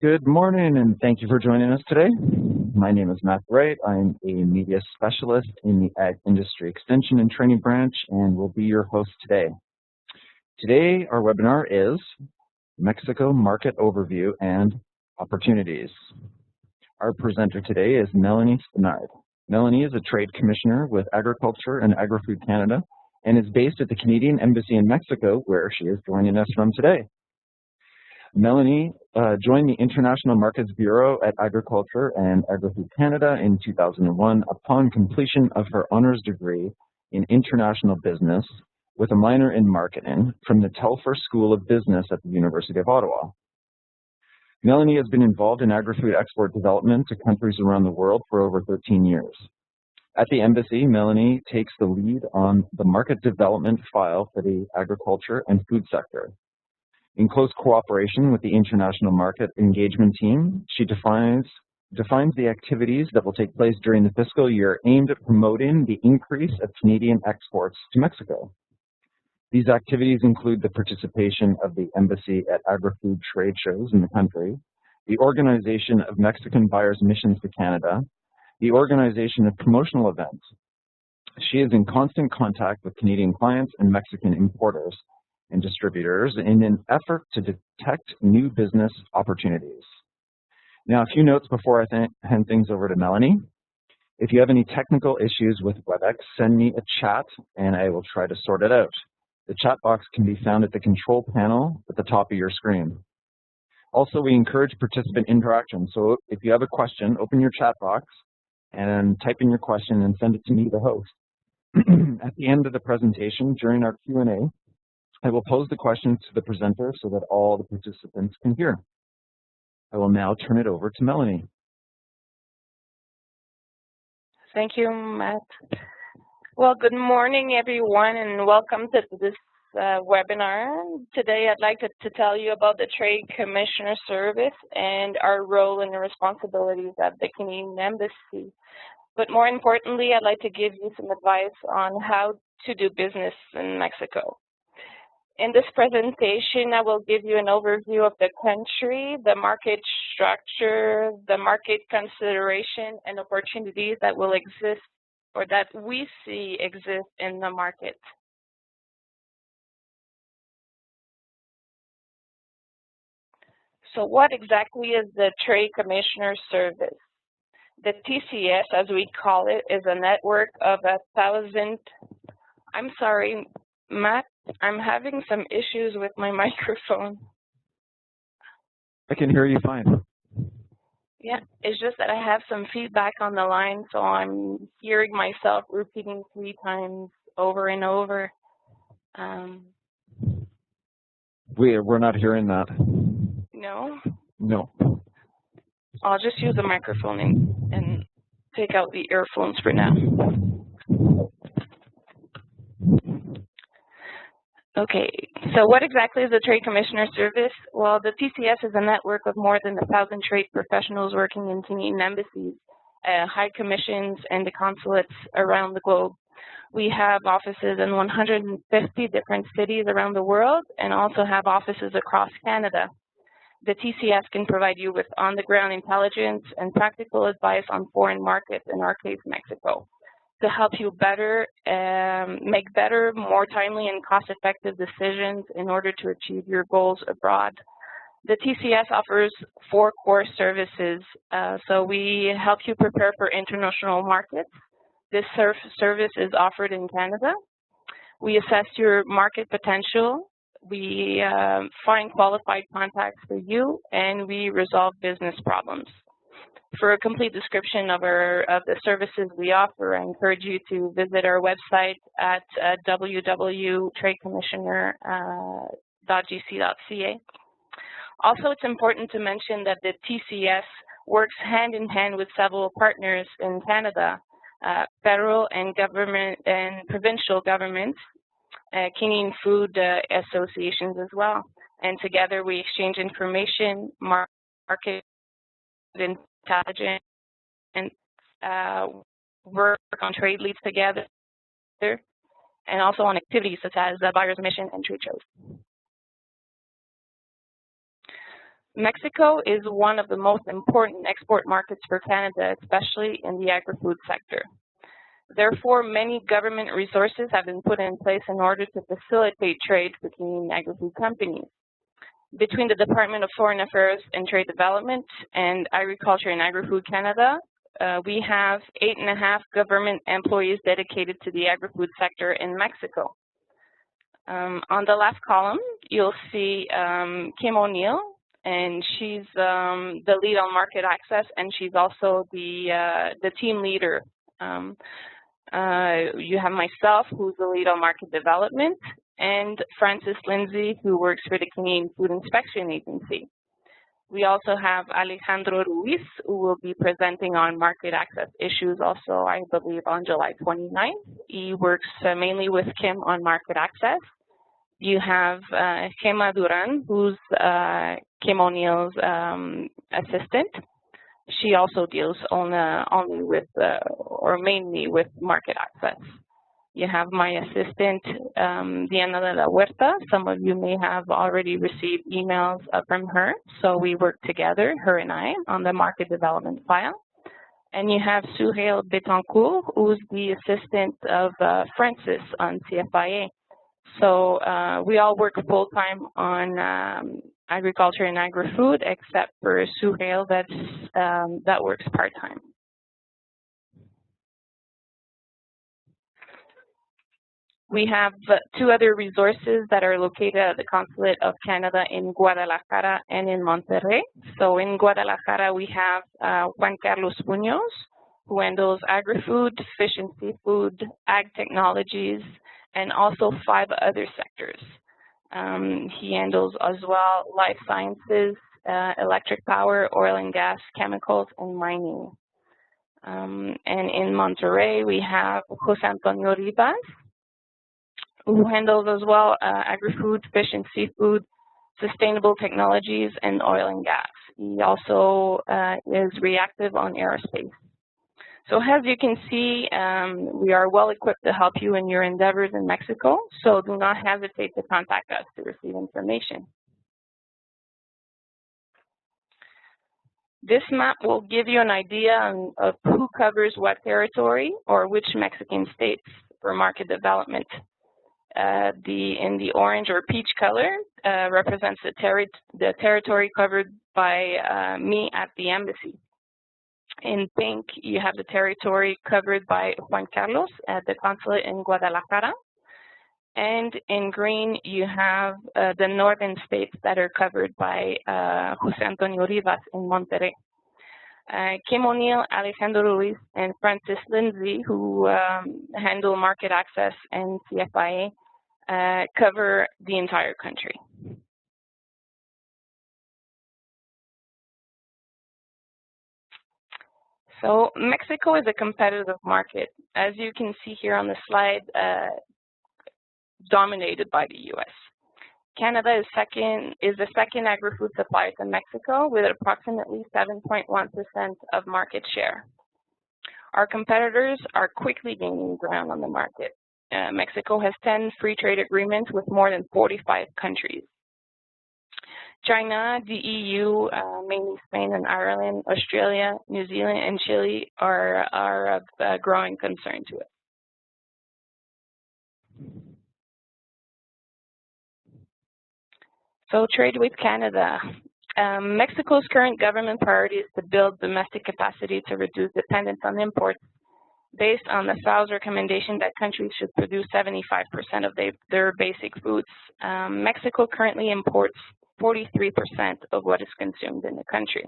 Good morning, and thank you for joining us today. My name is Matt Wright. I'm a media specialist in the Ag Industry Extension and Training Branch, and will be your host today. Today, our webinar is Mexico Market Overview and Opportunities. Our presenter today is Melanie Spenard. Melanie is a Trade Commissioner with Agriculture and Agri-Food Canada and is based at the Canadian Embassy in Mexico, where she is joining us from today. Melanie joined the International Markets Bureau at Agriculture and Agri-Food Canada in 2001 upon completion of her honors degree in international business with a minor in marketing from the Telfer School of Business at the University of Ottawa. Melanie has been involved in agri-food export development to countries around the world for over 13 years. At the Embassy, Melanie takes the lead on the market development file for the agriculture and food sector. In close cooperation with the International Market Engagement Team, she defines the activities that will take place during the fiscal year aimed at promoting the increase of Canadian exports to Mexico. These activities include the participation of the Embassy at agri-food trade shows in the country, the organization of Mexican buyers' missions to Canada, the organization of promotional events. She is in constant contact with Canadian clients and Mexican importers and distributors in an effort to detect new business opportunities. Now, a few notes before I hand things over to Melanie. If you have any technical issues with WebEx, send me a chat and I will try to sort it out. The chat box can be found at the control panel at the top of your screen. Also, we encourage participant interaction. So if you have a question, open your chat box and type in your question and send it to me, the host. At the end of the presentation, during our Q&A, I will pose the questions to the presenter so that all the participants can hear. I will now turn it over to Melanie. Thank you, Matt. Well, good morning, everyone, and welcome to this webinar. Today, I'd like to tell you about the Trade Commissioner Service and our role and responsibilities at the Canadian Embassy. But more importantly, I'd like to give you some advice on how to do business in Mexico. In this presentation, I will give you an overview of the country, the market structure, the market consideration, and opportunities that will exist or that we see exist in the market. So what exactly is the Trade Commissioner Service? The TCS, as we call it, is a network of 1,000. I'm sorry, Matt, I'm having some issues with my microphone. I can hear you fine. Yeah, it's just that I have some feedback on the line, so I'm hearing myself repeating 3 times over and over. We're not hearing that. No? No. I'll just use the microphone and take out the earphones for now. Okay, so what exactly is the Trade Commissioner Service? Well, the TCS is a network of more than 1,000 trade professionals working in Canadian embassies, high commissions, and the consulates around the globe. We have offices in 150 different cities around the world and also have offices across Canada. The TCS can provide you with on-the-ground intelligence and practical advice on foreign markets, in our case, Mexico, to help you make better, more timely, and cost-effective decisions in order to achieve your goals abroad. The TCS offers 4 core services. So we help you prepare for international markets. This service is offered in Canada. We assess your market potential. We find qualified contacts for you, and we resolve business problems. For a complete description of the services we offer, I encourage you to visit our website at www.tradecommissioner.gc.ca. Also, it's important to mention that the TCS works hand in hand with several partners in Canada, federal and government and provincial governments, Canadian food associations as well. And together we exchange information, market intelligence, and work on trade leads together, and also on activities such as buyer's mission and trade shows. Mexico is one of the most important export markets for Canada, especially in the agri-food sector. Therefore, many government resources have been put in place in order to facilitate trade for Canadian agri-food companies. Between the Department of Foreign Affairs and Trade Development and Agriculture and Agri-Food Canada, we have 8.5 government employees dedicated to the agri-food sector in Mexico. On the left column, you'll see Kim O'Neill, and she's the lead on market access, and she's also the team leader. You have myself, who's the lead on market development, and Francis Lindsay, who works for the Canadian Food Inspection Agency. We also have Alejandro Ruiz, who will be presenting on market access issues also, I believe, on July 29th. He works mainly with Kim on market access. You have Gemma Duran, who's Kim O'Neill's assistant. She also deals only with, or mainly with market access. You have my assistant, Diana de la Huerta. Some of you may have already received emails from her. So we work together, her and I, on the market development file. And you have Suhail Betancourt, who's the assistant of Francis on CFIA. So we all work full-time on agriculture and agri-food, except for Suhail that works part-time. We have 2 other resources that are located at the Consulate of Canada in Guadalajara and in Monterrey. So in Guadalajara, we have Juan Carlos Munoz, who handles agri-food, fish and seafood, ag technologies, and also 5 other sectors. He handles as well life sciences, electric power, oil and gas, chemicals, and mining. And in Monterrey, we have Jose Antonio Rivas, who handles as well agri-food, fish and seafood, sustainable technologies, and oil and gas. He also is reactive on aerospace. So as you can see, we are well equipped to help you in your endeavors in Mexico, so do not hesitate to contact us to receive information. This map will give you an idea of who covers what territory or which Mexican states for market development. In the orange or peach color represents the territory covered by me at the embassy. In pink, you have the territory covered by Juan Carlos at the consulate in Guadalajara. And in green, you have the northern states that are covered by Jose Antonio Rivas in Monterrey. Kim O'Neill, Alejandro Ruiz, and Francis Lindsay, who handle market access and CFIA, cover the entire country. So Mexico is a competitive market, as you can see here on the slide, dominated by the U.S. Canada is the second agri-food supplier to Mexico with approximately 7.1% of market share. Our competitors are quickly gaining ground on the market. Mexico has 10 free trade agreements with more than 45 countries. China, the EU, mainly Spain and Ireland, Australia, New Zealand, and Chile are of growing concern to us. So trade with Canada. Mexico's current government priority is to build domestic capacity to reduce dependence on imports based on the FAO's recommendation that countries should produce 75% of their basic foods. Mexico currently imports 43% of what is consumed in the country.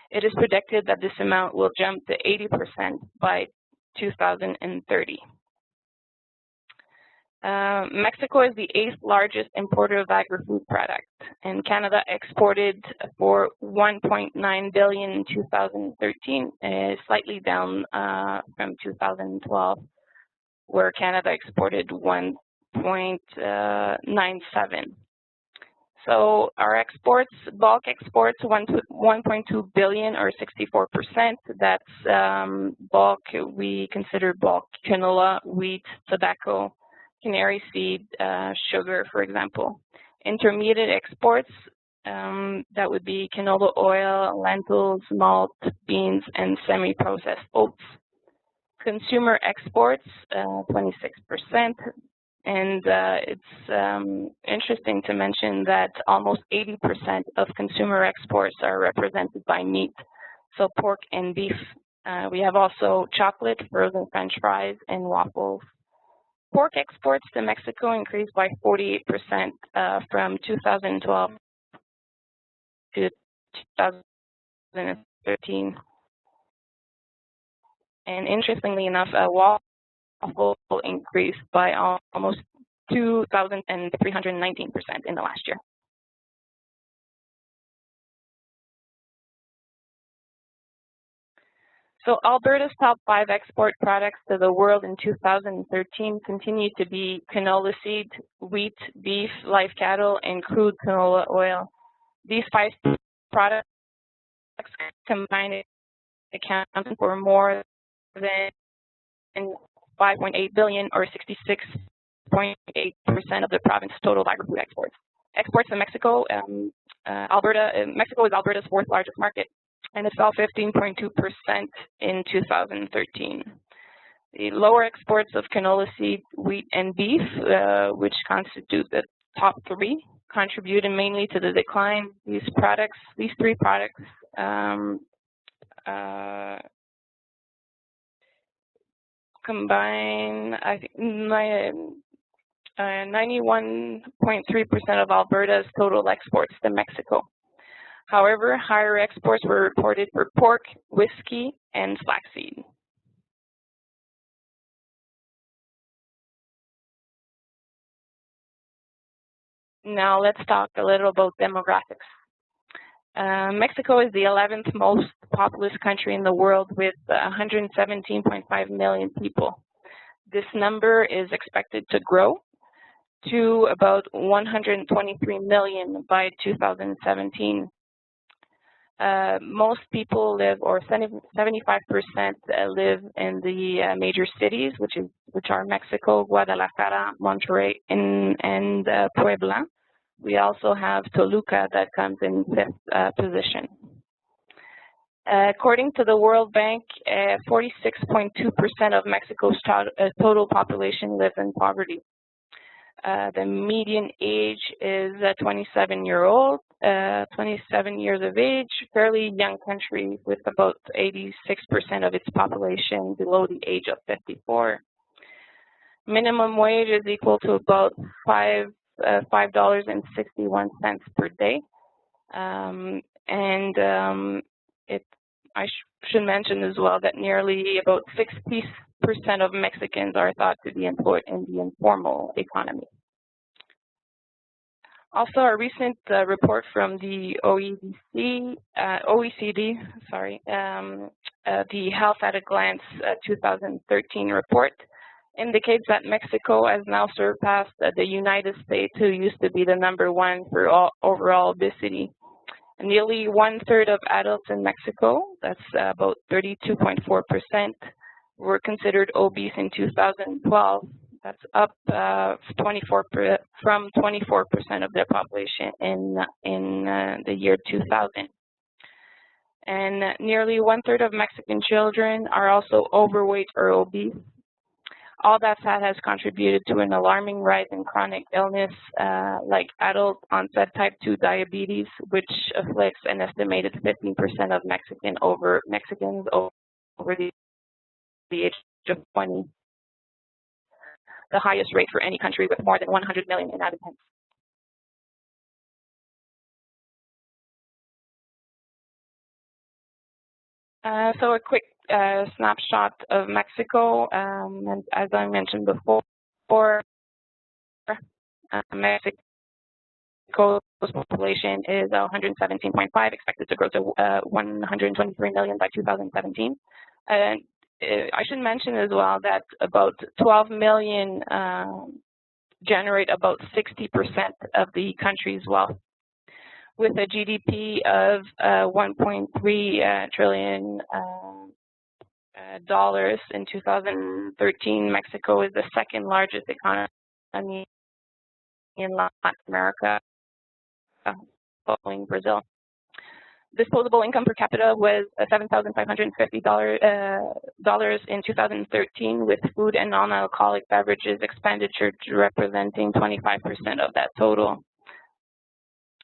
It is predicted that this amount will jump to 80% by 2030. Mexico is the 8th largest importer of agri-food products, and Canada exported for $1.9 billion in 2013, slightly down from 2012, where Canada exported $1.97. So our exports, bulk exports, 1.2 billion or 64%. That's bulk. We consider bulk canola, wheat, tobacco, canary seed, sugar, for example. Intermediate exports, That would be canola oil, lentils, malt, beans, and semi-processed oats. Consumer exports, 26%. And it's interesting to mention that almost 80% of consumer exports are represented by meat, so pork and beef. We have also chocolate, frozen French fries, and waffles. Pork exports to Mexico increased by 48% from 2012 to 2013. And interestingly enough, waffle increased by almost 2,319% in the last year. So Alberta's top 5 export products to the world in 2013 continue to be canola seed, wheat, beef, live cattle, and crude canola oil. These 5 products combined account for more than 5.8 billion, or 66.8% of the province's total agri-food exports. Exports to Mexico, Mexico is Alberta's 4th largest market, and it fell 15.2% in 2013. The lower exports of canola seed, wheat, and beef, which constitute the top 3, contributed mainly to the decline. These 3 products, combine, I think, 91.3% of Alberta's total exports to Mexico. However, higher exports were reported for pork, whiskey, and flaxseed. Now let's talk a little about demographics. Mexico is the 11th most populous country in the world with 117.5 million people. This number is expected to grow to about 123 million by 2017. Most people live, or 75% live in the major cities, which are Mexico, Guadalajara, Monterrey, and Puebla. We also have Toluca that comes in 5th position. According to the World Bank, 46.2% of Mexico's total population lives in poverty. The median age is 27 years of age, fairly young country with about 86% of its population below the age of 54. Minimum wage is equal to about $5.61 per day. I should mention as well that nearly about 60% of Mexicans are thought to be employed in the informal economy. Also, a recent report from the OECD, the Health at a Glance 2013 report, indicates that Mexico has now surpassed the United States, who used to be the #1 for overall obesity. Nearly 1/3 of adults in Mexico, that's about 32.4%, were considered obese in 2012. That's up from 24% of their population in the year 2000. And nearly 1/3 of Mexican children are also overweight or obese. All that has contributed to an alarming rise in chronic illness like adult onset type 2 diabetes, which afflicts an estimated 15% of Mexicans over the age of 20, the highest rate for any country with more than 100 million inhabitants. So a quick snapshot of Mexico, and as I mentioned before, Mexico's population is 117.5, expected to grow to 123 million by 2017. And I should mention as well that about 12 million generate about 60% of the country's wealth. With a GDP of $1.3 trillion in 2013, Mexico is the 2nd largest economy in Latin America, following Brazil. Disposable income per capita was $7,550 in 2013, with food and non-alcoholic beverages expenditure representing 25% of that total.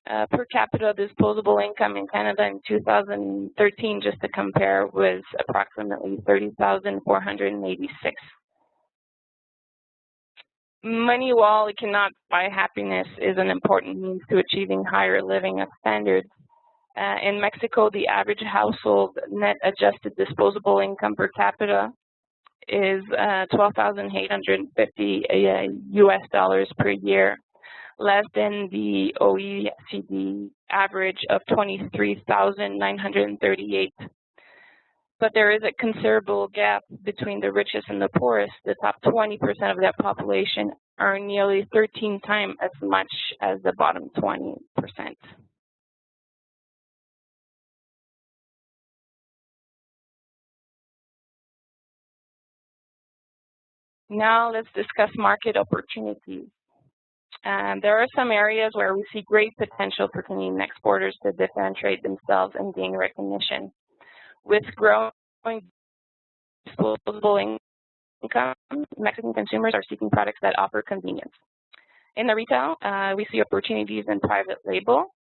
Per capita disposable income in Canada in 2013, just to compare, was approximately $30,486. Money, while it cannot buy happiness, is an important means to achieving higher living standards. In Mexico, the average household net adjusted disposable income per capita is $12,850 US per year, less than the OECD average of $23,938. But there is a considerable gap between the richest and the poorest. The top 20% of that population earn nearly 13 times as much as the bottom 20%. Now let's discuss market opportunities. There are some areas where we see great potential for Canadian exporters to differentiate themselves and gain recognition. With growing disposable income, Mexican consumers are seeking products that offer convenience. In the retail, we see opportunities in private label.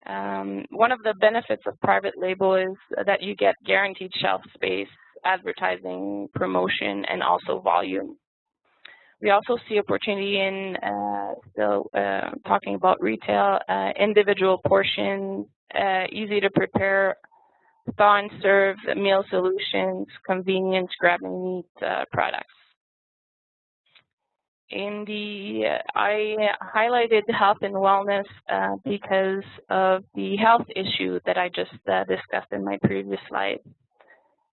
One of the benefits of private label is that you get guaranteed shelf space, advertising, promotion, and also volume. We also see opportunity in, talking about retail, individual portions, easy to prepare, thaw and serve meal solutions, convenience, grab and eat products. I highlighted health and wellness because of the health issue that I just discussed in my previous slide.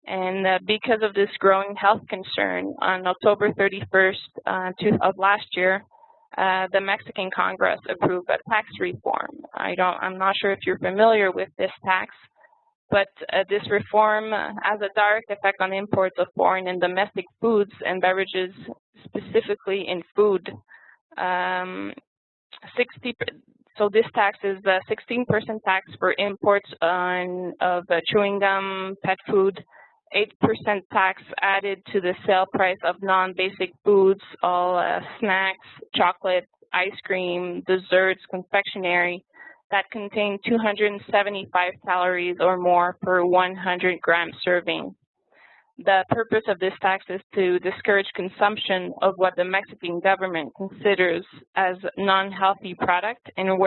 And because of this growing health concern, on October 31st of last year, the Mexican Congress approved a tax reform. I'm not sure if you're familiar with this tax, but this reform has a direct effect on imports of foreign and domestic foods and beverages, specifically in food. So this tax is a 16% tax for imports of chewing gum, pet food, 8% tax added to the sale price of non-basic foods, all snacks, chocolate, ice cream, desserts, confectionery that contain 275 calories or more per 100-gram serving. The purpose of this tax is to discourage consumption of what the Mexican government considers as non-healthy product and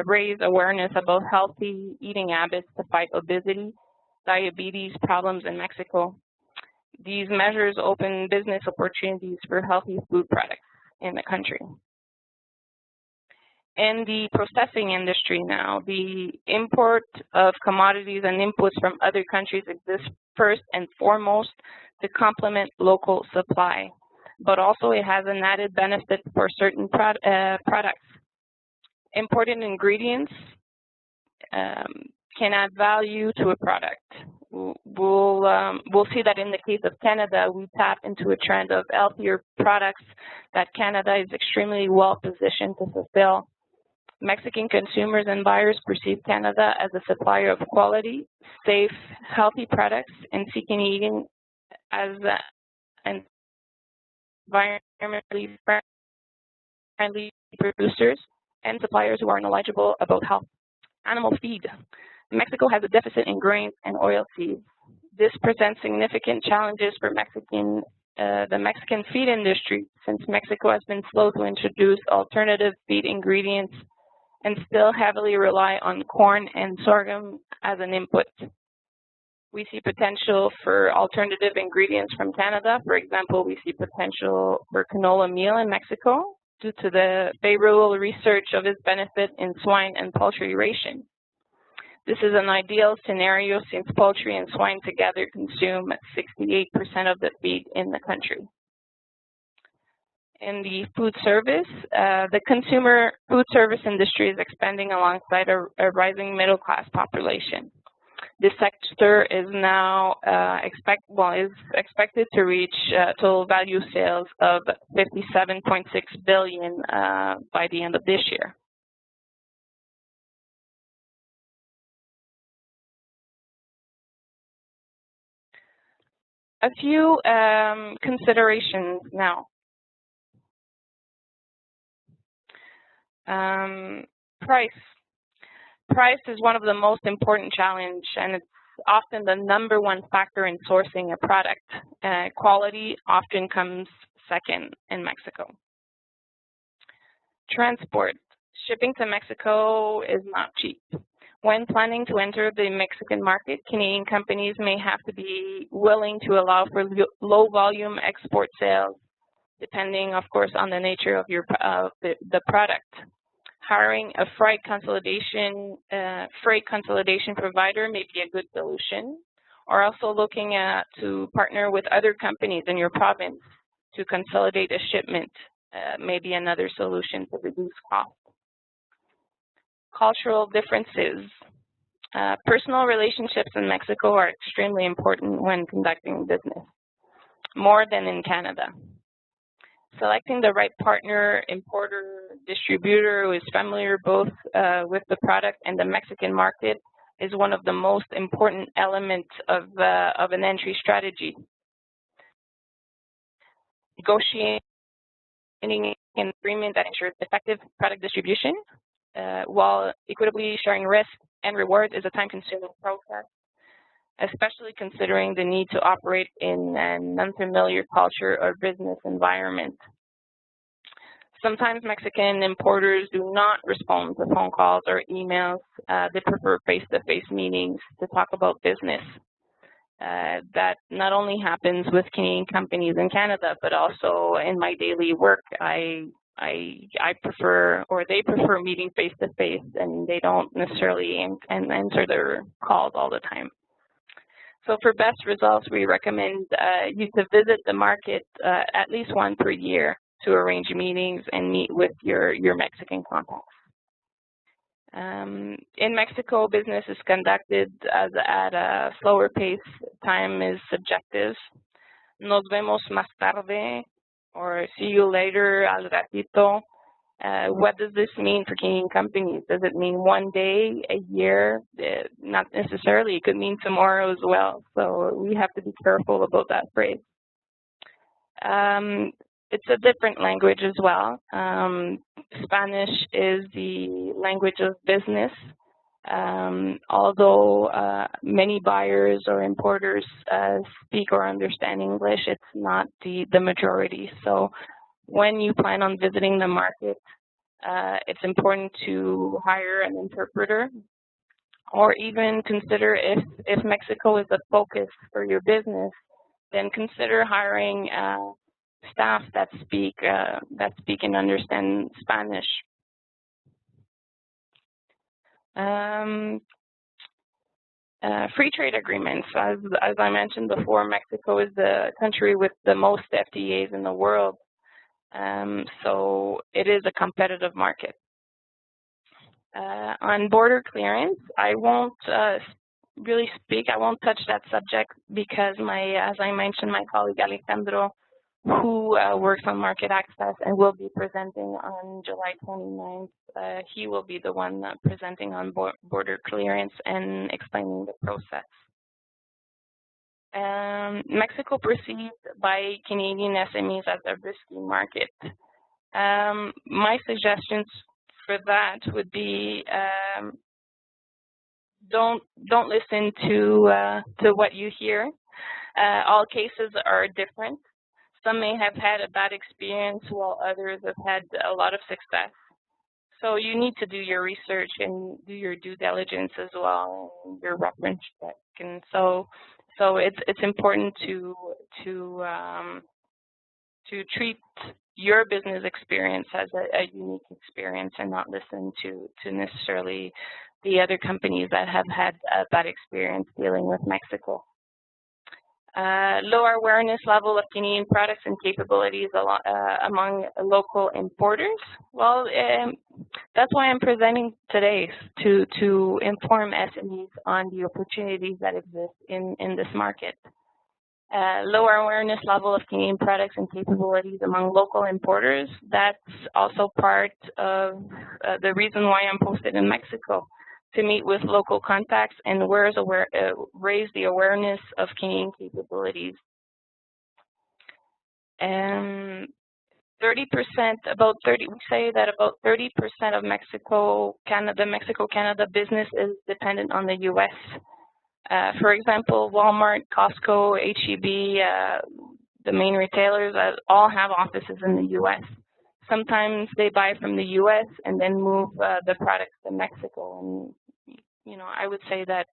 raise awareness about healthy eating habits to fight obesity, diabetes problems in Mexico. These measures open business opportunities for healthy food products in the country. In the processing industry now, the import of commodities and inputs from other countries exists first and foremost to complement local supply, but also it has an added benefit for certain products. Imported ingredients can add value to a product. We'll see that in the case of Canada, we tap into a trend of healthier products that Canada is extremely well positioned to fulfill. Mexican consumers and buyers perceive Canada as a supplier of quality, safe, healthy products, and seeking eating as environmentally friendly producers and suppliers who are knowledgeable about health. Animal feed. Mexico has a deficit in grains and oilseeds. This presents significant challenges for the Mexican feed industry, since Mexico has been slow to introduce alternative feed ingredients and still heavily rely on corn and sorghum as an input. We see potential for alternative ingredients from Canada. For example, we see potential for canola meal in Mexico due to the favorable research of its benefit in swine and poultry ration. This is an ideal scenario since poultry and swine together consume 68% of the feed in the country. In the food service, the consumer food service industry is expanding alongside a rising middle-class population. This sector is now expected to reach total value sales of $57.6 billion by the end of this year. A few considerations now. Price. Price is one of the most important challenge, and it's often the #1 factor in sourcing a product. Quality often comes second in Mexico. Transport. Shipping to Mexico is not cheap. When planning to enter the Mexican market, Canadian companies may have to be willing to allow for low volume export sales, depending, of course, on the nature of the product. Hiring a freight consolidation provider may be a good solution, or also looking to partner with other companies in your province to consolidate a shipment may be another solution to reduce costs. Cultural differences. Personal relationships in Mexico are extremely important when conducting business, more than in Canada. Selecting the right partner, importer, distributor who is familiar both with the product and the Mexican market is one of the most important elements of an entry strategy. Negotiating an agreement that ensures effective product distribution while equitably sharing risk and rewards is a time-consuming process, especially considering the need to operate in an unfamiliar culture or business environment. Sometimes Mexican importers do not respond to phone calls or emails. They prefer face-to-face meetings to talk about business. That not only happens with Canadian companies in Canada, but also in my daily work. I prefer, or they prefer, meeting face-to-face, and they don't necessarily answer their calls all the time. So for best results, we recommend you to visit the market at least once per year to arrange meetings and meet with your Mexican contacts. In Mexico, business is conducted at a slower pace. Time is subjective. Nos vemos más tarde, or see you later, al ratito. What does this mean for Canadian companies? Does it mean one day, a year? Not necessarily. It could mean tomorrow as well. So we have to be careful about that phrase. It's a different language as well. Spanish is the language of business. Although many buyers or importers speak or understand English, it's not the majority. So when you plan on visiting the market, it's important to hire an interpreter, or even consider, if Mexico is a focus for your business, then consider hiring staff that speak and understand Spanish. Free trade agreements. As I mentioned before, Mexico is the country with the most FTAs in the world. So it is a competitive market. On border clearance, I won't really speak. I won't touch that subject because as I mentioned, my colleague Alejandro, who works on market access and will be presenting on July 29th, he will be the one presenting on border clearance and explaining the process. Mexico perceived by Canadian SMEs as a risky market. My suggestions for that would be don't listen to what you hear. All cases are different. Some may have had a bad experience while others have had a lot of success. So you need to do your research and do your due diligence as well, and your reference check. And so it's important to treat your business experience as a unique experience and not listen to necessarily the other companies that have had a bad experience dealing with Mexico. Lower awareness level of Canadian products and capabilities among local importers. Well, that's why I'm presenting today, to inform SMEs on the opportunities that exist in this market. Lower awareness level of Canadian products and capabilities among local importers. That's also part of the reason why I'm posted in Mexico, to meet with local contacts and raise the awareness of Canadian capabilities And 30%, we say that about 30% of Mexico-Canada business is dependent on the U.S. For example, Walmart, Costco, H-E-B, the main retailers all have offices in the U.S. Sometimes they buy from the U.S. and then move the products to Mexico. And, I would say that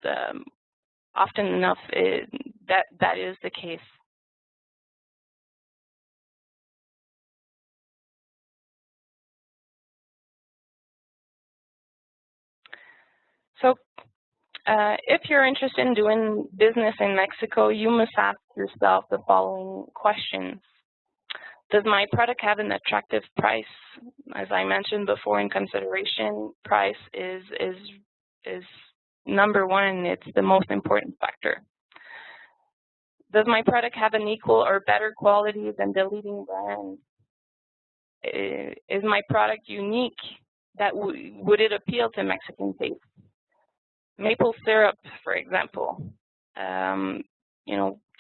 often enough that is the case. So if you're interested in doing business in Mexico, you must ask yourself the following questions. Does my product have an attractive price? As I mentioned before, in consideration, price is number one. It's the most important factor. Does my product have an equal or better quality than the leading brand? Is my product unique? Would it appeal to Mexican taste? Maple syrup, for example.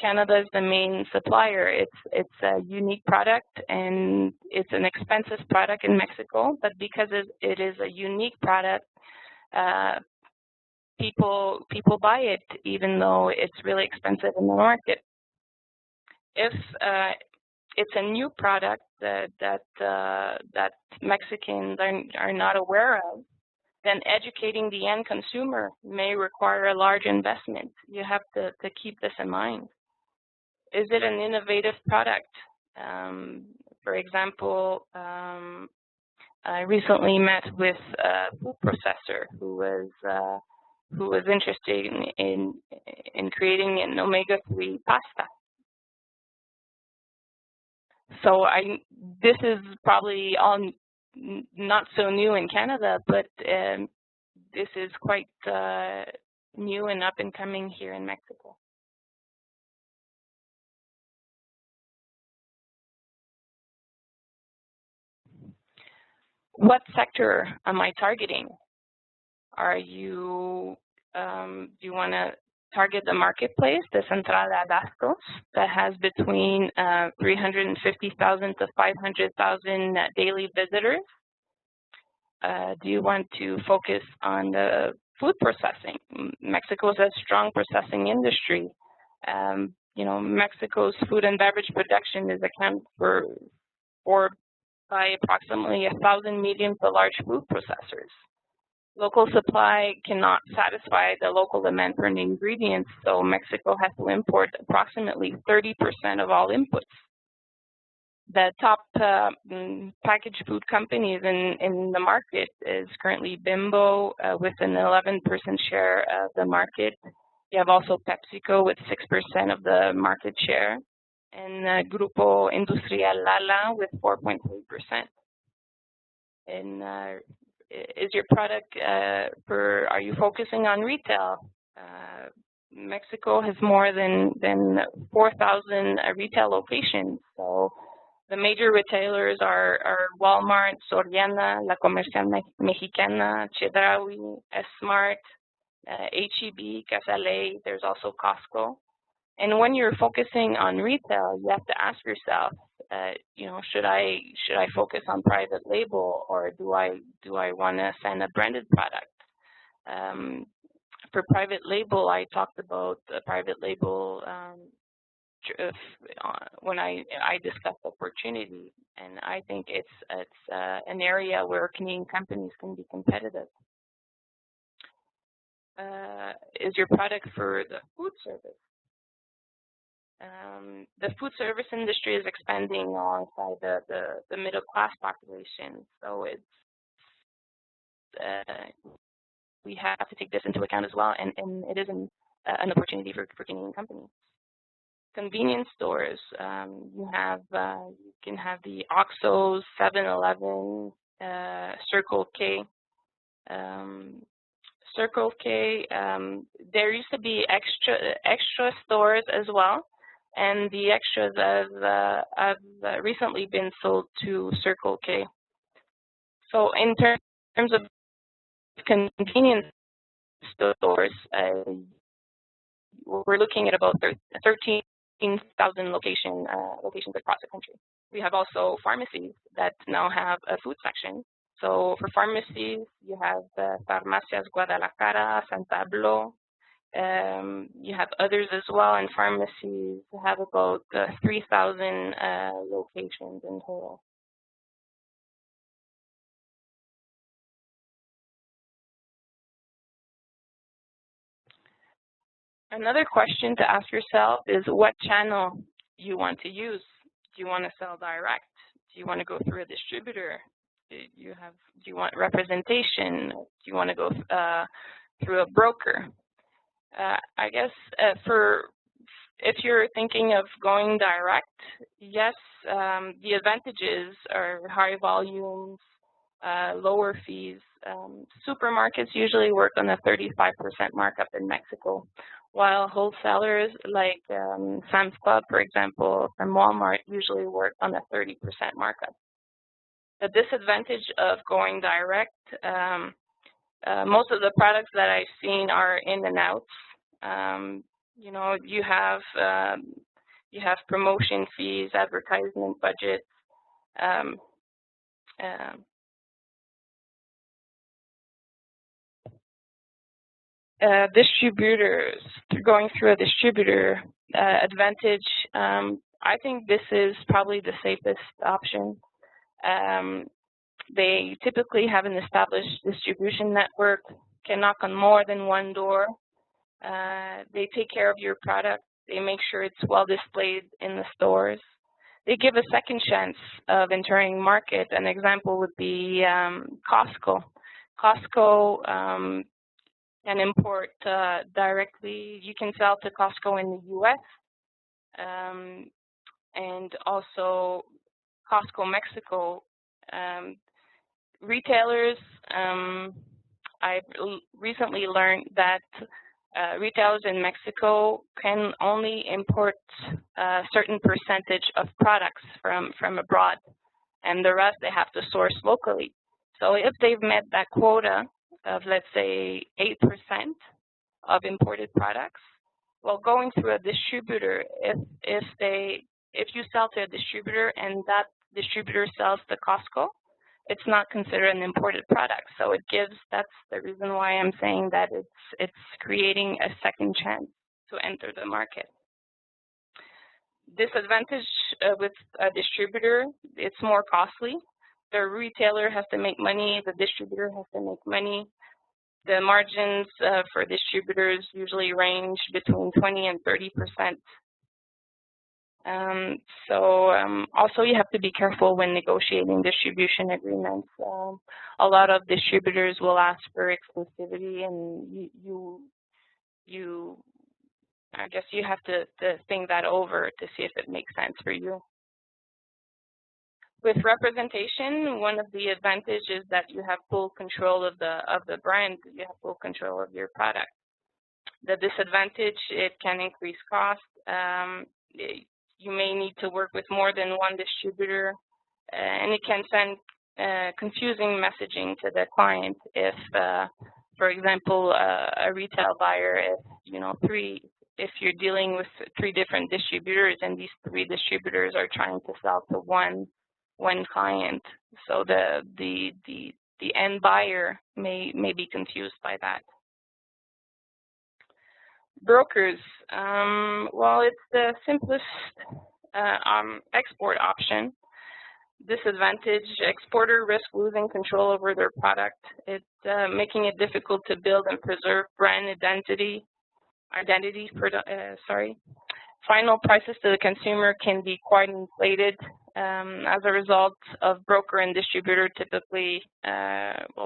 Canada is the main supplier. It's a unique product and it's an expensive product in Mexico, but because it is a unique product, people buy it even though it's really expensive in the market. If it's a new product that Mexicans are not aware of, then educating the end consumer may require a large investment. You have to keep this in mind. Is it an innovative product? For example, I recently met with a food processor who was interested in creating an omega-3 pasta. So this is probably all not so new in Canada, but this is quite new and up and coming here in Mexico. What sector am I targeting? Are you, do you want to target the marketplace, the Central de Abastos, that has between 350,000 to 500,000 daily visitors? Do you want to focus on the food processing? Mexico has a strong processing industry. Mexico's food and beverage production is accounted for by approximately 1,000 medium to large food processors. Local supply cannot satisfy the local demand for ingredients, so Mexico has to import approximately 30% of all inputs. The top packaged food companies in the market is currently Bimbo with an 11% share of the market. You have also PepsiCo with 6% of the market share, and Grupo Industrial Lala with 4.3%. And is your product are you focusing on retail? Mexico has more than 4,000 retail locations. So the major retailers are Walmart, Soriana, La Comercial Mexicana, Chedraui, S-Mart, H-E-B, Casale. There's also Costco. And when you're focusing on retail, you have to ask yourself, should I focus on private label, or do I want to send a branded product? For private label, I talked about private label when I discussed opportunity, and I think it's an area where Canadian companies can be competitive. Is your product for the food service? The food service industry is expanding alongside the middle class population, so we have to take this into account as well, and it is an opportunity for Canadian companies. Convenience stores, you can have the Oxxos, 7-Eleven, Circle K. Circle K, there used to be extra stores as well, and the extras have recently been sold to Circle K. So in terms of convenience stores, we're looking at about 13 15,000 locations across the country. We have also pharmacies that now have a food section. So for pharmacies, you have Farmacias Guadalajara, San Pablo. You have others as well, and pharmacies have about 3,000 locations in total. Another question to ask yourself is what channel you want to use. Do you want to sell direct? Do you want to go through a distributor? Do you want representation? Do you want to go through a broker? I guess if you're thinking of going direct, yes, the advantages are high volumes, lower fees. Supermarkets usually work on a 35% markup in Mexico, while wholesalers like Sam's Club, for example, from Walmart usually work on a 30% markup. The disadvantage of going direct, most of the products that I've seen are in and outs. You know, you have promotion fees, advertisement budgets. Distributors, going through a distributor advantage, I think this is probably the safest option. They typically have an established distribution network, can knock on more than one door. They take care of your product. They make sure it's well displayed in the stores. They give a second chance of entering market. An example would be Costco. Costco can import directly. You can sell to Costco in the U.S. And also Costco Mexico. Retailers, I've recently learned that retailers in Mexico can only import a certain percentage of products from abroad, and the rest they have to source locally. So if they've met that quota of, let's say, 8% of imported products, well, going through a distributor, if you sell to a distributor and that distributor sells to Costco, it's not considered an imported product. So that's the reason why I'm saying that it's creating a second chance to enter the market. Disadvantage with a distributor, it's more costly. The retailer has to make money, the distributor has to make money. The margins for distributors usually range between 20 and 30%. Also, you have to be careful when negotiating distribution agreements. A lot of distributors will ask for exclusivity, and I guess you have to think that over to see if it makes sense for you. With representation, one of the advantages is that you have full control of the brand. You have full control of your product. The disadvantage, it can increase cost. You may need to work with more than one distributor, and it can send confusing messaging to the client if, for example, a retail buyer, if you're dealing with 3 different distributors and these 3 distributors are trying to sell to one client, so the end buyer may be confused by that. Brokers, well, it's the simplest export option. Disadvantage, exporter risk losing control over their product. It's making it difficult to build and preserve brand identity. Final prices to the consumer can be quite inflated as a result of broker and distributor. Typically,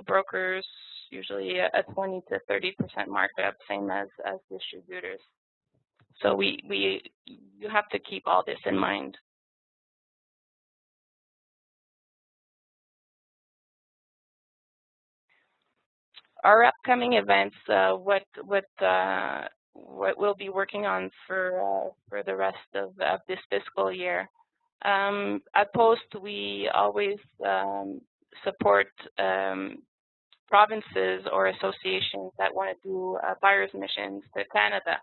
brokers usually a 20 to 30% markup, same as distributors. So you have to keep all this in mind. Our upcoming events, what we'll be working on for the rest of this fiscal year. At Post, we always support provinces or associations that want to do buyer's missions to Canada.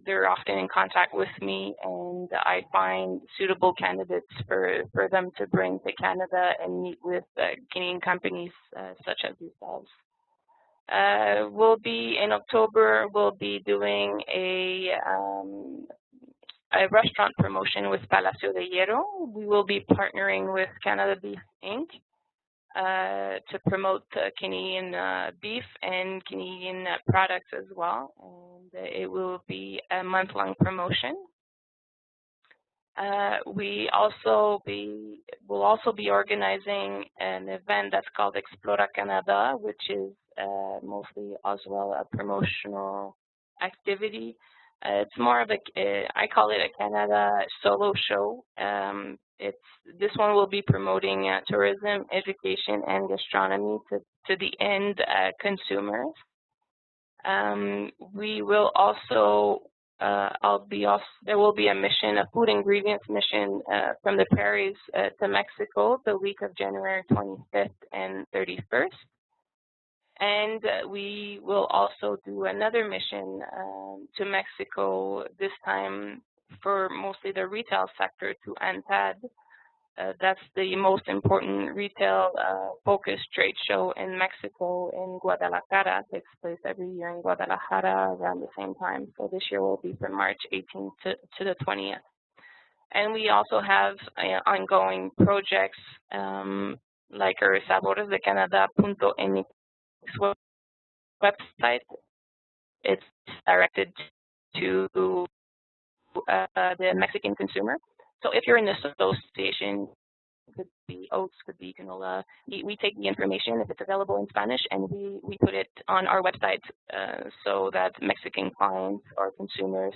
they're often in contact with me, and I find suitable candidates for them to bring to Canada and meet with Canadian companies such as yourselves. In October, we'll be doing a restaurant promotion with Palacio de Hierro. We will be partnering with Canada Beef Inc. To promote Canadian beef and Canadian products as well, and it will be a month-long promotion. We'll also be organizing an event that's called Explora Canada, which is mostly as well a promotional activity. It's more of I call it a Canada solo show. This one will be promoting tourism, education, and gastronomy to the end consumers. We will also there will be a mission, a food ingredients mission from the prairies to Mexico the week of January 25th and 31st. And we will also do another mission to Mexico, this time for mostly the retail sector, to ANTAD. That's the most important retail focused trade show in Mexico in Guadalajara. It takes place every year in Guadalajara around the same time. So this year will be from March 18th to the 20th. And we also have ongoing projects like our saboresdecanada.mx website. It's directed to the Mexican consumer. So if you're in this association, it could be oats, could be canola, we take the information if it's available in Spanish, and we put it on our website so that Mexican clients or consumers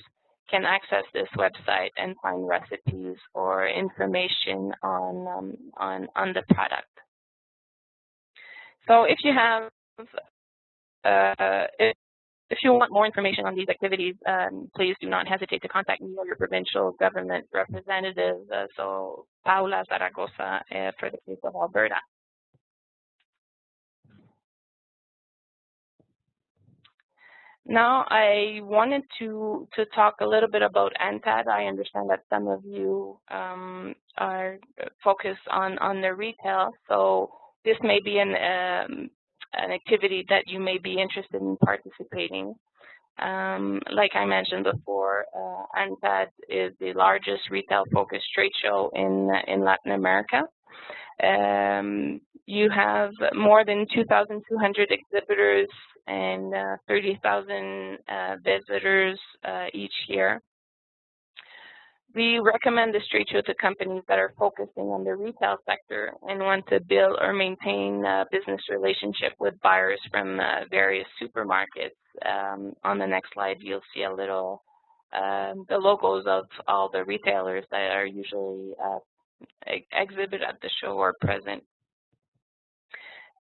can access this website and find recipes or information on the product. So if you have if you want more information on these activities, please do not hesitate to contact me or your provincial government representative, so Paola Zaragoza for the case of Alberta. Now, I wanted to talk a little bit about ANTAD. I understand that some of you are focused on the retail, so this may be an activity that you may be interested in participating. Like I mentioned before, ANTAD is the largest retail-focused trade show in Latin America. You have more than 2,200 exhibitors and 30,000 visitors each year. We recommend this trade show to companies that are focusing on the retail sector and want to build or maintain a business relationship with buyers from various supermarkets. On the next slide, you'll see a little the logos of all the retailers that are usually exhibit at the show or present.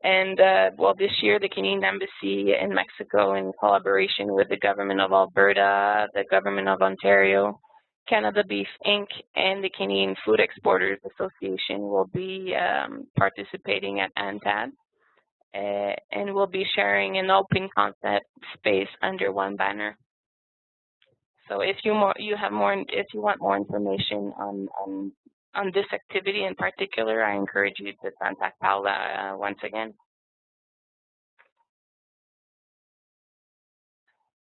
And well, this year the Canadian Embassy in Mexico, in collaboration with the government of Alberta, the government of Ontario, Canada Beef Inc., and the Canadian Food Exporters Association will be participating at ANTAD, and will be sharing an open concept space under one banner. So if you want more information on this activity in particular, I encourage you to contact Paola once again.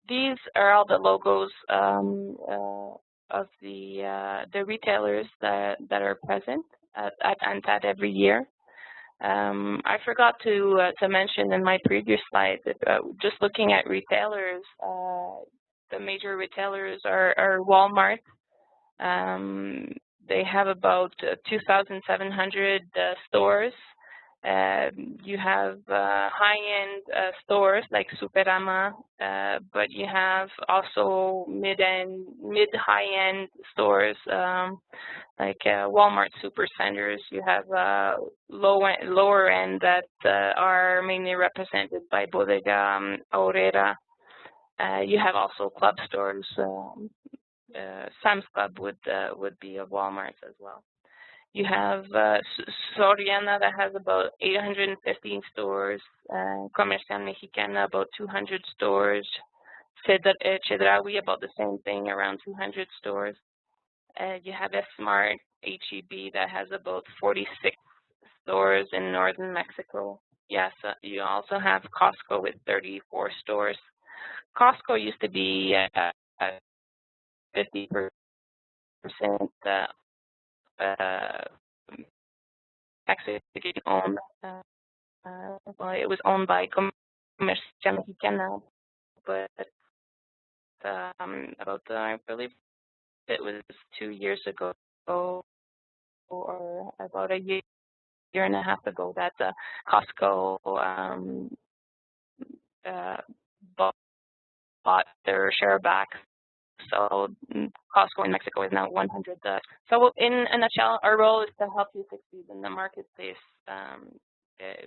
These are all the logos of the retailers that are present at ANTAD every year. I forgot to mention in my previous slide that just looking at retailers, the major retailers are Walmart. They have about 2,700 stores. You have high-end stores like Superama, but you have also mid-high-end stores like Walmart Supercenters. You have lower end that are mainly represented by Bodega Aurrera. You have also club stores. Sam's Club would be a Walmart as well. You have Soriana that has about 815 stores, Comercial Mexicana about 200 stores, Chedraui, about the same thing, around 200 stores. You have Smart HEB that has about 46 stores in northern Mexico. Yes, you also have Costco with 34 stores. Costco used to be 50% Mexican owned. Well, it was owned by Comercial Mexicana, but about I believe it was 2 years ago, or about a year and a half ago, that Costco bought their share back. So Costco in Mexico is now 100. So in a nutshell, our role is to help you succeed in the marketplace.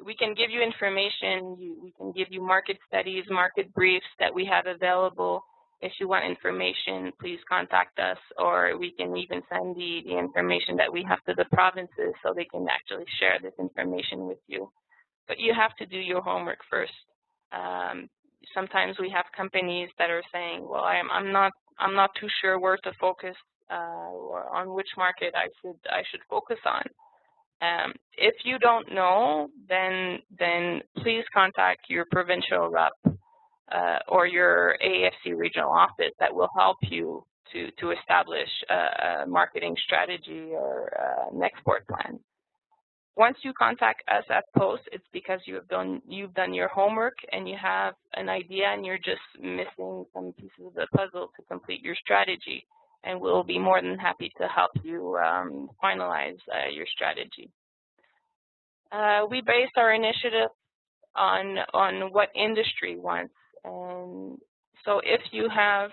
We can give you information. We can give you market studies, market briefs that we have available. If you want information, please contact us, or we can even send the information that we have to the provinces so they can actually share this information with you. But you have to do your homework first. Sometimes we have companies that are saying, well, I'm not too sure where to focus or on which market I should focus on. If you don't know, then please contact your provincial rep or your AFC regional office that will help you to establish a marketing strategy or an export plan. Once you contact us at Post, it's because you've done your homework and you have an idea and you're just missing some pieces of the puzzle to complete your strategy. And we'll be more than happy to help you finalize your strategy. We base our initiative on what industry wants. And so if you have,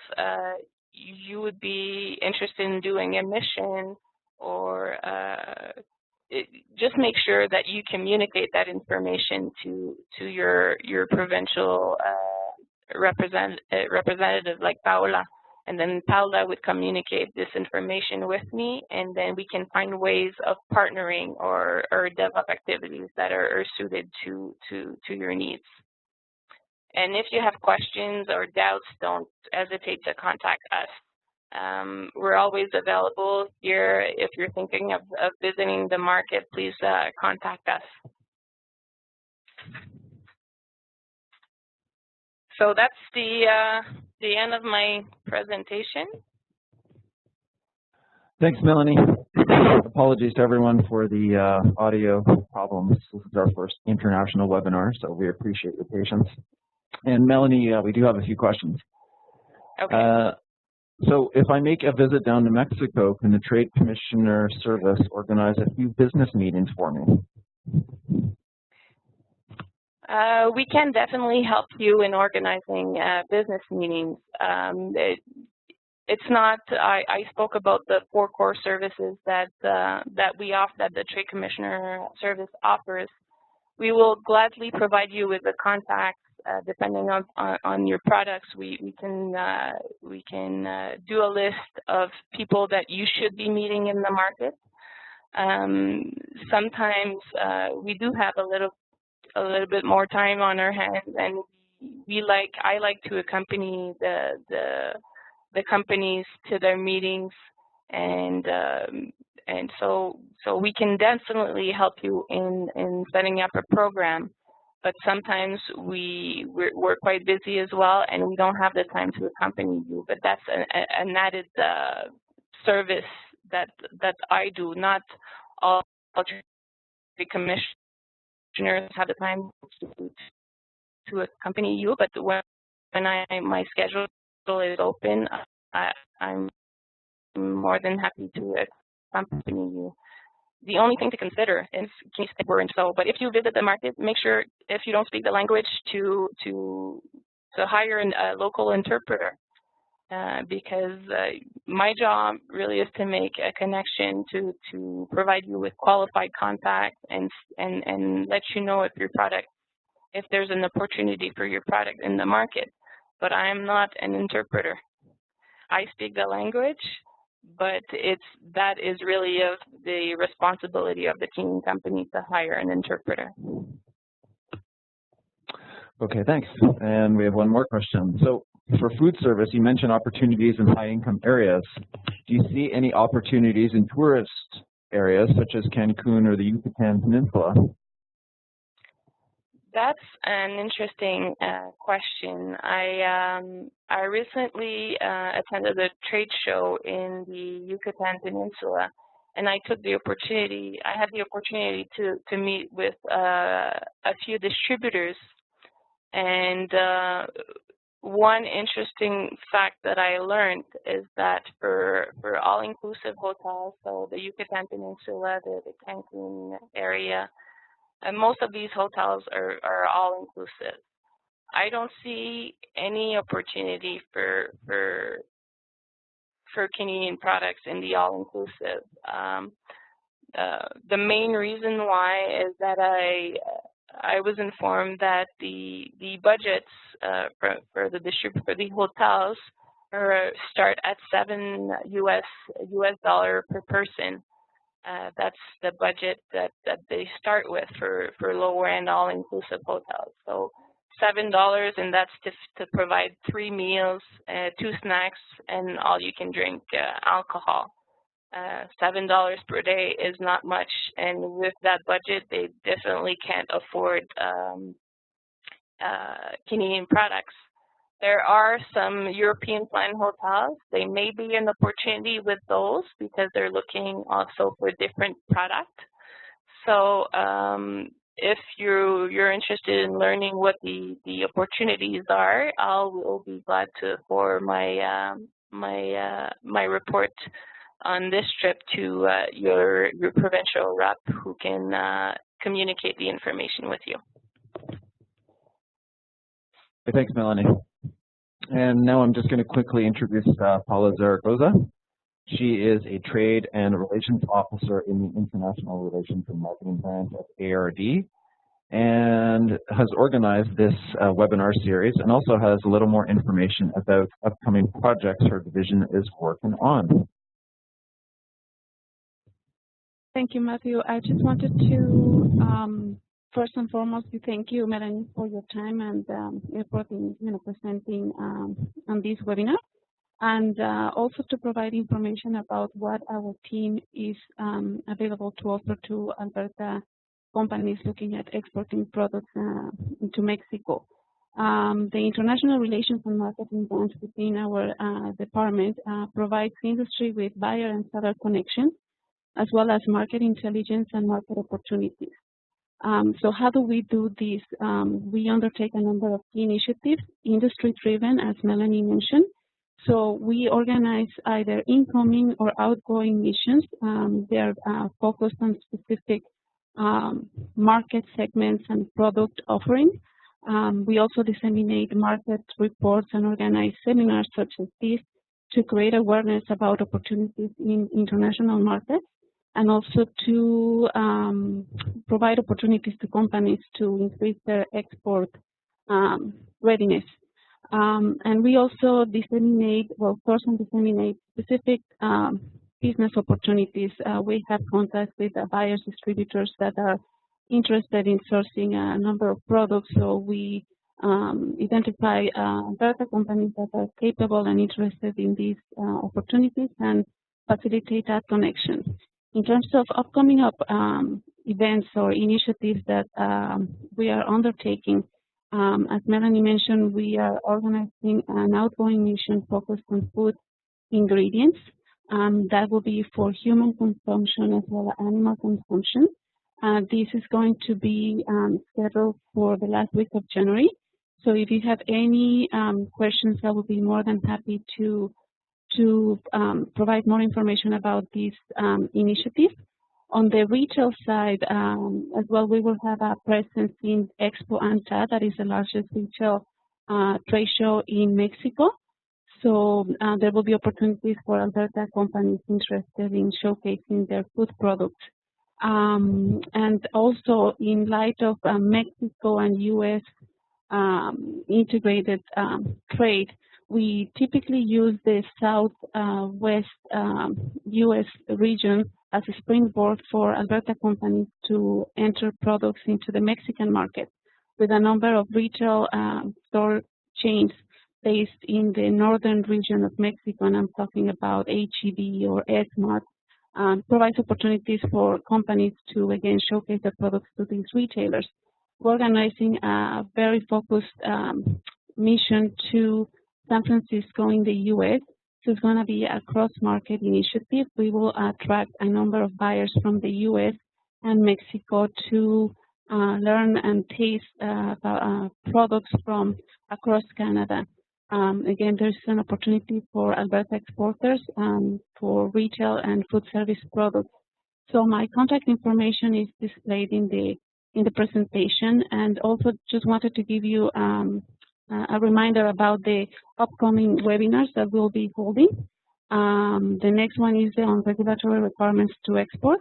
you would be interested in doing a mission, or just make sure that you communicate that information to your provincial representative like Paola, and then Paola would communicate this information with me, and then we can find ways of partnering or develop activities that are suited to your needs. And if you have questions or doubts, don't hesitate to contact us. We're always available here. If you're thinking of visiting the market, please contact us. So that's the end of my presentation. Thanks, Melanie. Apologies to everyone for the audio problems. This is our first international webinar, so we appreciate your patience. And Melanie, we do have a few questions. Okay. So if I make a visit down to Mexico, can the Trade Commissioner Service organize a few business meetings for me? We can definitely help you in organizing business meetings. It's not, I spoke about the 4 core services that we offer, that the Trade Commissioner Service offers. We will gladly provide you with the contacts. Depending on your products, we can do a list of people that you should be meeting in the market. Sometimes we do have a little bit more time on our hands, and I like to accompany the companies to their meetings, and so we can definitely help you in setting up a program. But sometimes we're quite busy as well, and we don't have the time to accompany you. But that's an added service that I do. Not all the commissioners have the time to accompany you, but when my schedule is open, I'm more than happy to accompany you. The only thing to consider is can you speak word and so. But if you visit the market, make sure, if you don't speak the language, to hire a local interpreter, because my job really is to make a connection to provide you with qualified contact and let you know if there's an opportunity for your product in the market. But I am not an interpreter. I speak the language, but that is really the responsibility of the team company to hire an interpreter. Okay, thanks. And we have one more question. So For food service, you mentioned opportunities in high-income areas. Do you see any opportunities in tourist areas such as Cancun or the Yucatan Peninsula? That's an interesting question. I recently attended a trade show in the Yucatan Peninsula, and I had the opportunity to meet with a few distributors. And one interesting fact that I learned is that for all-inclusive hotels, so the Yucatan Peninsula, the Cancun area, and most of these hotels are all-inclusive. I don't see any opportunity for Canadian products in the all-inclusive. The main reason why is that I was informed that the budgets for the hotels start at $7 US per person. That's the budget that they start with for lower-end all-inclusive hotels. So $7, and that's to provide 3 meals, 2 snacks, and all-you-can-drink alcohol. $7 per day is not much, and with that budget, they definitely can't afford Canadian products. There are some European plan hotels. They may be an opportunity with those because they're looking also for different product. So if you're interested in learning what the opportunities are, I will be glad to forward my report on this trip to your provincial rep, who can communicate the information with you. Thanks, Melanie. And now I'm just going to quickly introduce Paola Zaragoza. She is a Trade and Relations Officer in the International Relations and Marketing branch of ARD, and has organized this webinar series, and also has a little more information about upcoming projects her division is working on. Thank you, Matthew. I just wanted to first and foremost, thank you, Melanie, for your time and effort in presenting on this webinar, and also to provide information about what our team is available to offer to Alberta companies looking at exporting products into Mexico. The International Relations and Marketing branch within our department provides industry with buyer and seller connections, as well as market intelligence and market opportunities. So how do we do this? We undertake a number of key initiatives, industry-driven, as Melanie mentioned. So we organize either incoming or outgoing missions. They are focused on specific market segments and product offerings. We also disseminate market reports and organize seminars such as this to create awareness about opportunities in international markets, and also to provide opportunities to companies to increase their export readiness. And we also disseminate specific business opportunities. We have contacts with buyers, distributors that are interested in sourcing a number of products, so we identify Alberta companies that are capable and interested in these opportunities and facilitate that connection. In terms of upcoming events or initiatives that we are undertaking, as Melanie mentioned, we are organizing an outgoing mission focused on food ingredients. That will be for human consumption as well as animal consumption. This is going to be scheduled for the last week of January. So if you have any questions, I will be more than happy to provide more information about this initiative. On the retail side as well, we will have a presence in Expo ANTA, that is the largest retail trade show in Mexico. So there will be opportunities for Alberta companies interested in showcasing their food products. And also, in light of Mexico and U.S. Integrated trade, we typically use the southwest U.S. region as a springboard for Alberta companies to enter products into the Mexican market, with a number of retail store chains based in the northern region of Mexico, and I'm talking about HEB or ESMAD, provides opportunities for companies to, again, showcase their products to these retailers. We're organizing a very focused mission to San Francisco in the U.S. So it's going to be a cross-market initiative. We will attract a number of buyers from the U.S. and Mexico to learn and taste products from across Canada. Again, there's an opportunity for Alberta exporters for retail and food service products. So my contact information is displayed in the presentation, and also just wanted to give you a reminder about the upcoming webinars that we'll be holding. The next one is on regulatory requirements to export.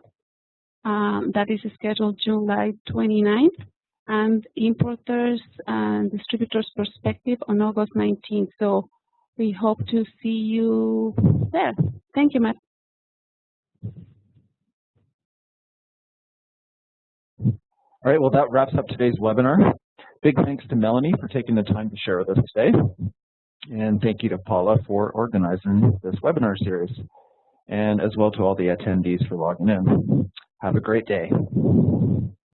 That is scheduled July 29th, and importers and distributors perspective on August 19th. So we hope to see you there. Thank you, Matt. All right, well, that wraps up today's webinar. Big thanks to Melanie for taking the time to share with us today. And thank you to Paula for organizing this webinar series, and as well to all the attendees for logging in. Have a great day.